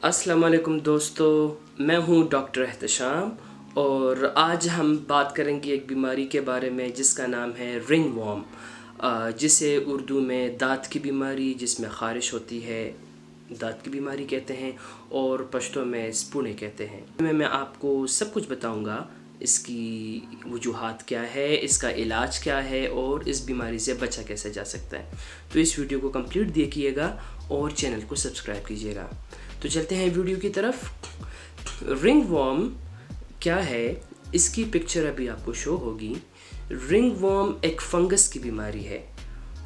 अस्सलाम वालेकुम दोस्तों, मैं हूं डॉक्टर एहतशाम और आज हम बात करेंगे एक बीमारी के बारे में जिसका नाम है रिंग वॉर्म, जिसे उर्दू में दाँत की बीमारी, जिसमें ख़ारिश होती है, दाँत की बीमारी कहते हैं और पश्तो में स्पूने कहते हैं। मैं आपको सब कुछ बताऊंगा, इसकी वजूहात क्या है, इसका इलाज क्या है और इस बीमारी से बचा कैसे जा सकता है। तो इस वीडियो को कंप्लीट देखिएगा और चैनल को सब्सक्राइब कीजिएगा। तो चलते हैं वीडियो की तरफ। रिंग वॉर्म क्या है, इसकी पिक्चर अभी आपको शो होगी। रिंग वॉर्म एक फंगस की बीमारी है।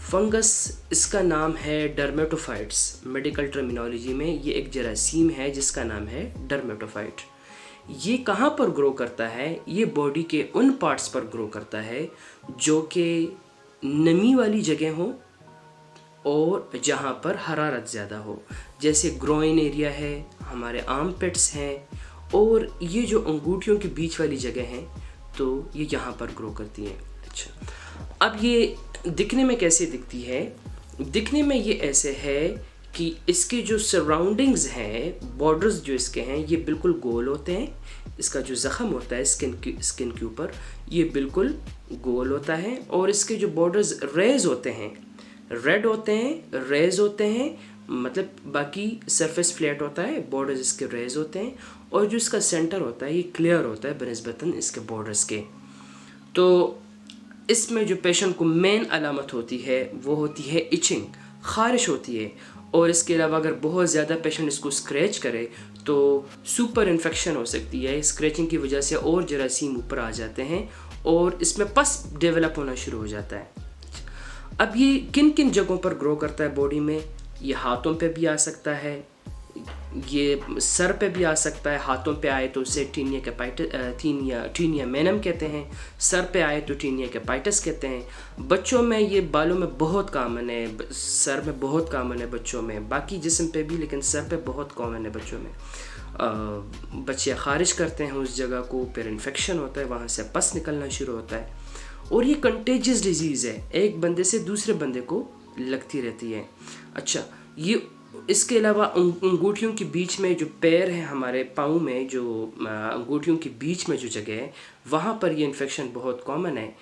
फंगस, इसका नाम है डर्मेटोफाइट्स। मेडिकल टर्मिनोलॉजी में ये एक जरासीम है जिसका नाम है डर्मेटोफाइट। ये कहाँ पर ग्रो करता है? ये बॉडी के उन पार्ट्स पर ग्रो करता है जो कि नमी वाली जगह हो और जहाँ पर हरारत ज़्यादा हो, जैसे ग्रोइन एरिया है, हमारे आर्म पिट्स हैं, और ये जो अंगूठियों के बीच वाली जगह हैं, तो ये यहाँ पर ग्रो करती हैं। अच्छा, अब ये दिखने में कैसे दिखती है? दिखने में ये ऐसे है कि इसके जो सराउंडिंग्स हैं, बॉर्डर्स जो इसके हैं, ये बिल्कुल गोल होते हैं। इसका जो ज़ख़म होता है स्किन के ऊपर, ये बिल्कुल गोल होता है, और इसके जो बॉर्डर्स रेज होते हैं, रेड होते हैं, रेज होते हैं, मतलब बाकी सरफेस फ्लैट होता है, बॉर्डर्स इसके रेज होते हैं, और जो इसका सेंटर होता है ये क्लियर होता है बनिस्बतन इसके बॉर्डर्स के। तो इसमें जो पेशेंट को मेन अलामत होती है वो होती है इचिंग, ख़ारिश होती है, और इसके अलावा अगर बहुत ज़्यादा पेशेंट इसको स्क्रैच करे तो सुपर इन्फेक्शन हो सकती है। स्क्रैचिंग की वजह से और जरासीम ऊपर आ जाते हैं और इसमें पस डेवलप होना शुरू हो जाता है। अब ये किन किन जगहों पर ग्रो करता है बॉडी में? ये हाथों पे भी आ सकता है, ये सर पे भी आ सकता है। हाथों पे आए तो उसे टीनिया मेनम कहते हैं, सर पे आए तो टीनिया कैपाइटस कहते हैं। बच्चों में ये बालों में बहुत कॉमन है, सर में बहुत कॉमन है बच्चों में, बाकी जिस्म पे भी, लेकिन सर पे बहुत कॉमन है बच्चों में। बच्चे ख़ारिज करते हैं उस जगह को, फिर इन्फेक्शन होता है, वहाँ से पस निकलना शुरू होता है, और ये कंटेजियस डिजीज़ है, एक बंदे से दूसरे बंदे को लगती रहती है। अच्छा, ये इसके अलावा अंगूठियों के बीच में जो पैर है, हमारे पाँव में जो अंगूठियों के बीच में जो जगह है, वहाँ पर ये इन्फेक्शन बहुत कॉमन है।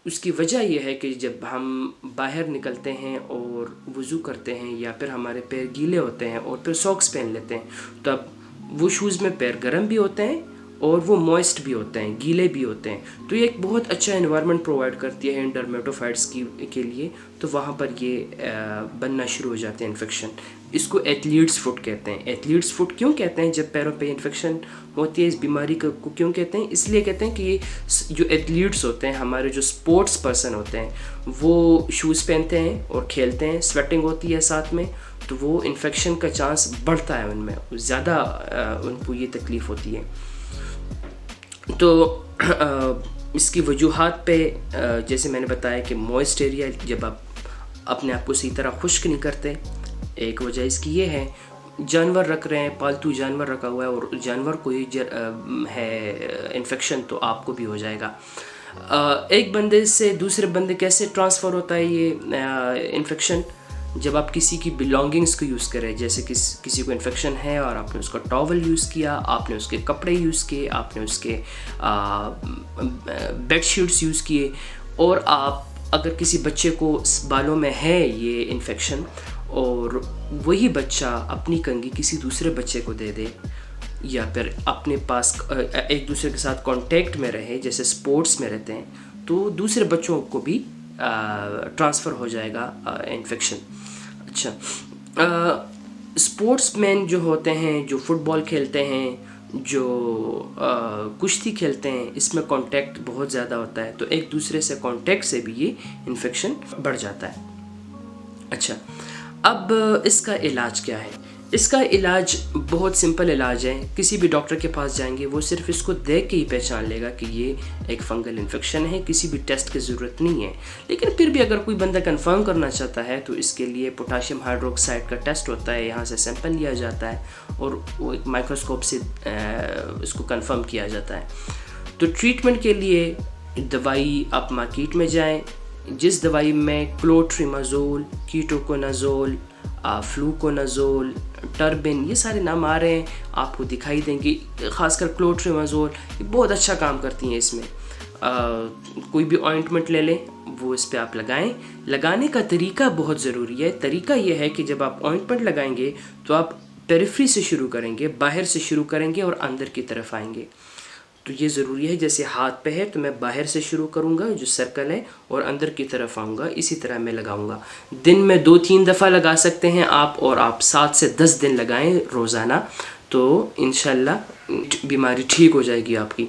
उसकी वजह यह है कि जब हम बाहर निकलते हैं और वज़ू करते हैं, या फिर हमारे पैर गीले होते हैं और फिर सॉक्स पहन लेते हैं, तो अब वो शूज़ में पैर गर्म भी होते हैं और वो मॉइस्ट भी होते हैं, गीले भी होते हैं। तो ये एक बहुत अच्छा एनवायरनमेंट प्रोवाइड करती है इन डर्मेटोफाइट्स के लिए, तो वहाँ पर ये बनना शुरू हो जाते हैं इन्फेक्शन। इसको एथलीट्स फुट कहते हैं। एथलीट्स फुट क्यों कहते हैं जब पैरों पे इन्फेक्शन होती है? इस बीमारी को क्यों कहते हैं? इसलिए कहते हैं कि ये जो एथलीट्स होते हैं, हमारे जो स्पोर्ट्स पर्सन होते हैं, वो शूज़ पहनते हैं और खेलते हैं, स्वेटिंग होती है साथ में, तो वो इन्फेक्शन का चांस बढ़ता है उनमें, ज़्यादा उनको ये तकलीफ़ होती है। तो इसकी वजूहात पे जैसे मैंने बताया कि मॉइस्ट एरिया, जब आप अपने आप को सही तरह खुश्क नहीं करते, एक वजह इसकी ये है। जानवर रख रहे हैं, पालतू जानवर रखा हुआ है, और जानवर को ही है इन्फेक्शन, तो आपको भी हो जाएगा। एक बंदे से दूसरे बंदे कैसे ट्रांसफ़र होता है ये इन्फेक्शन? जब आप किसी की बिलोंगिंग्स को यूज़ करें, जैसे किसी को इन्फेक्शन है और आपने उसका टॉवल यूज़ किया, आपने उसके कपड़े यूज़ किए, आपने उसके बेडशीट्स यूज़ किए, और आप अगर किसी बच्चे को बालों में है ये इन्फेक्शन, और वही बच्चा अपनी कंघी किसी दूसरे बच्चे को दे दे, या फिर अपने पास एक दूसरे के साथ कांटेक्ट में रहे, जैसे स्पोर्ट्स में रहते हैं, तो दूसरे बच्चों को भी ट्रांसफ़र हो जाएगा इन्फेक्शन। अच्छा, स्पोर्ट्समैन जो होते हैं, जो फुटबॉल खेलते हैं, जो कुश्ती खेलते हैं, इसमें कांटेक्ट बहुत ज़्यादा होता है, तो एक दूसरे से कांटेक्ट से भी ये इन्फेक्शन बढ़ जाता है। अच्छा, अब इसका इलाज क्या है? इसका इलाज बहुत सिंपल इलाज है। किसी भी डॉक्टर के पास जाएंगे, वो सिर्फ इसको देख के ही पहचान लेगा कि ये एक फंगल इन्फेक्शन है, किसी भी टेस्ट की ज़रूरत नहीं है। लेकिन फिर भी अगर कोई बंदा कंफर्म करना चाहता है तो इसके लिए पोटाशियम हाइड्रोक्साइड का टेस्ट होता है, यहाँ से सैंपल लिया जाता है और वो एक माइक्रोस्कोप से इसको कंफर्म किया जाता है। तो ट्रीटमेंट के लिए दवाई आप मार्केट में जाएँ, जिस दवाई में क्लोट्रिमाजोल, कीटोकोनाजोल, फ्लूकोनाजोल, टर्बिन, ये सारे नाम आ रहे हैं, आपको दिखाई देंगे। ख़ासकर क्लोट्रिमाजोल ये बहुत अच्छा काम करती हैं इसमें। कोई भी ऑइंटमेंट ले लें, वो इस पे आप लगाएं। लगाने का तरीका बहुत ज़रूरी है। तरीका ये है कि जब आप ऑइंटमेंट लगाएंगे तो आप पेरिफेरी से शुरू करेंगे, बाहर से शुरू करेंगे और अंदर की तरफ आएंगे। तो ये ज़रूरी है। जैसे हाथ पे है तो मैं बाहर से शुरू करूँगा जो सर्कल है और अंदर की तरफ आऊँगा, इसी तरह मैं लगाऊँगा। दिन में 2-3 दफ़ा लगा सकते हैं आप, और आप 7 से 10 दिन लगाएं रोज़ाना, तो इंशाल्लाह बीमारी ठीक हो जाएगी आपकी।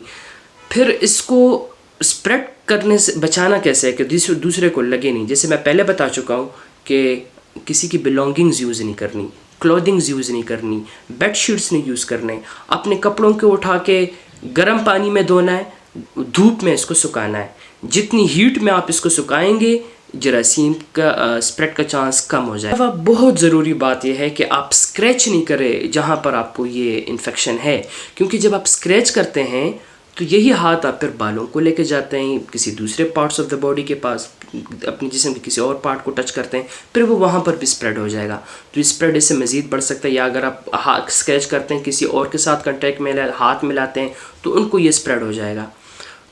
फिर इसको स्प्रेड करने से बचाना कैसे है कि दूसरे को लगे नहीं। जैसे मैं पहले बता चुका हूँ कि किसी की बिलोंगिंग्स यूज़ नहीं करनी, क्लॉथिंग्स यूज़ नहीं करनी, बेड शीट्स नहीं यूज़ करने, अपने कपड़ों को उठा के गर्म पानी में धोना है, धूप में इसको सुखाना है। जितनी हीट में आप इसको सुखाएंगे जरासीम का स्प्रेड का चांस कम हो जाए। बहुत ज़रूरी बात यह है कि आप स्क्रैच नहीं करें जहाँ पर आपको ये इन्फेक्शन है, क्योंकि जब आप स्क्रैच करते हैं तो यही हाथ आप फिर बालों को लेके जाते हैं किसी दूसरे पार्ट्स ऑफ द बॉडी के पास, अपने जिस्म के किसी और पार्ट को टच करते हैं, फिर वो वहाँ पर भी स्प्रेड हो जाएगा। तो स्प्रेड इससे मज़ीद बढ़ सकता है। या अगर आप हाथ स्क्रैच करते हैं, किसी और के साथ कांटेक्ट में हाथ मिलाते हैं, तो उनको ये स्प्रेड हो जाएगा।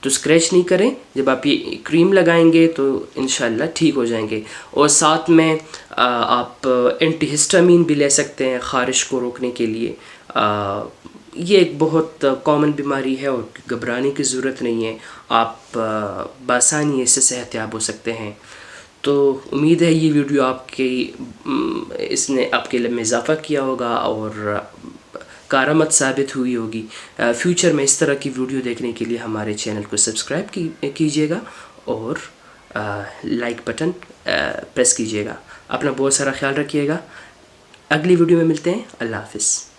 तो स्क्रैच नहीं करें। जब आप ये क्रीम लगाएंगे तो इंशाल्लाह ठीक हो जाएंगे। और साथ में आप एंटीहिस्टामिन भी ले सकते हैं ख़ारिश को रोकने के लिए। ये एक बहुत कॉमन बीमारी है और घबराने की ज़रूरत नहीं है। आप बआसानी इससे सेहतयाब हो सकते हैं। तो उम्मीद है ये वीडियो इसने आपके इल्म में इजाफ़ा किया होगा और कारआमद साबित हुई होगी। फ्यूचर में इस तरह की वीडियो देखने के लिए हमारे चैनल को सब्सक्राइब कीजिएगा और लाइक बटन प्रेस कीजिएगा। अपना बहुत सारा ख्याल रखिएगा। अगली वीडियो में मिलते हैं। अल्लाह हाफ़िज़।